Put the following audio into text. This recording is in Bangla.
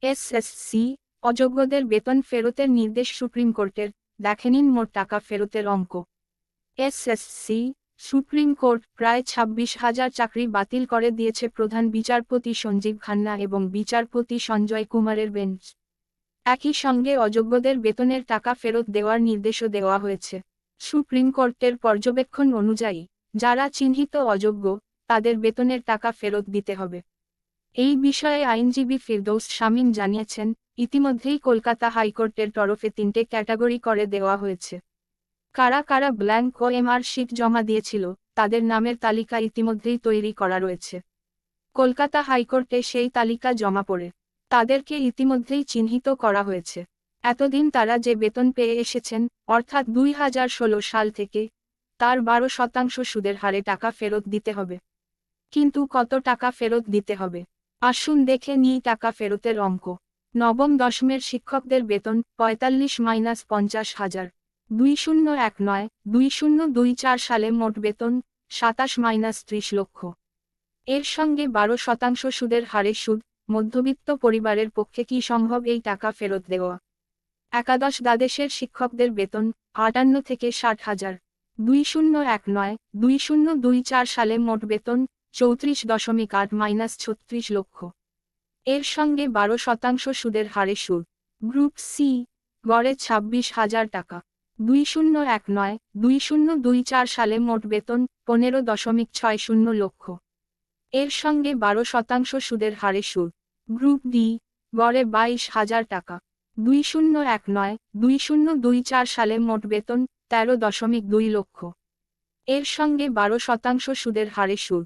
এসএসসি অযোগ্যদের বেতন ফেরতের নির্দেশ সুপ্রিম কোর্টের, দেখে নিন মোট টাকা ফেরতের অঙ্ক। এসএসসি সুপ্রিম কোর্ট প্রায় 26,000 চাকরি বাতিল করে দিয়েছে প্রধান বিচারপতি সঞ্জীব খান্না এবং বিচারপতি সঞ্জয় কুমারের বেঞ্চ। একই সঙ্গে অযোগ্যদের বেতনের টাকা ফেরত দেওয়ার নির্দেশও দেওয়া হয়েছে। সুপ্রিম কোর্টের পর্যবেক্ষণ অনুযায়ী যারা চিহ্নিত অযোগ্য তাদের বেতনের টাকা ফেরত দিতে হবে। এই বিষয়ে আইনজীবী ফিরদৌস শামীম জানিয়েছেন, ইতিমধ্যেই কলকাতা হাইকোর্টের তরফে 3টে ক্যাটাগরি করে দেওয়া হয়েছে। কারা কারা ব্ল্যাঙ্ক ও এমআর শিট জমা দিয়েছিল তাদের নামের তালিকা ইতিমধ্যেই তৈরি করা রয়েছে। কলকাতা হাইকোর্টে সেই তালিকা জমা পড়ে তাদেরকে ইতিমধ্যেই চিহ্নিত করা হয়েছে। এতদিন তারা যে বেতন পেয়ে এসেছেন, অর্থাৎ 2016 সাল থেকে, তার 12% সুদের হারে টাকা ফেরত দিতে হবে। কিন্তু কত টাকা ফেরত দিতে হবে? আসুন দেখে নিই টাকা ফেরতের অঙ্ক। নবম দশমের শিক্ষকদের বেতন 45-50,000। 2019-2024 সালে মোট বেতন 27-30 লক্ষ। এর সঙ্গে 12% সুদের হারে সুদ। মধ্যবিত্ত পরিবারের পক্ষে কি সম্ভব এই টাকা ফেরত দেওয়া? একাদশ দ্বাদশের শিক্ষকদের বেতন 58-60,000। 2019-2024 সালে মোট বেতন 34.8-36 লক্ষ। এর সঙ্গে 12% সুদের হারে সুদ। গ্রুপ সি গড়ে 26,000 টাকা। 2019-2024 সালে মোট বেতন 15.60 লক্ষ। এর সঙ্গে 12% সুদের হারে সুদ। গ্রুপ ডি গড়ে 22,000 টাকা। 2019-2024 সালে মোট বেতন 13.2 লক্ষ। এর সঙ্গে 12% সুদের হারে সুদ।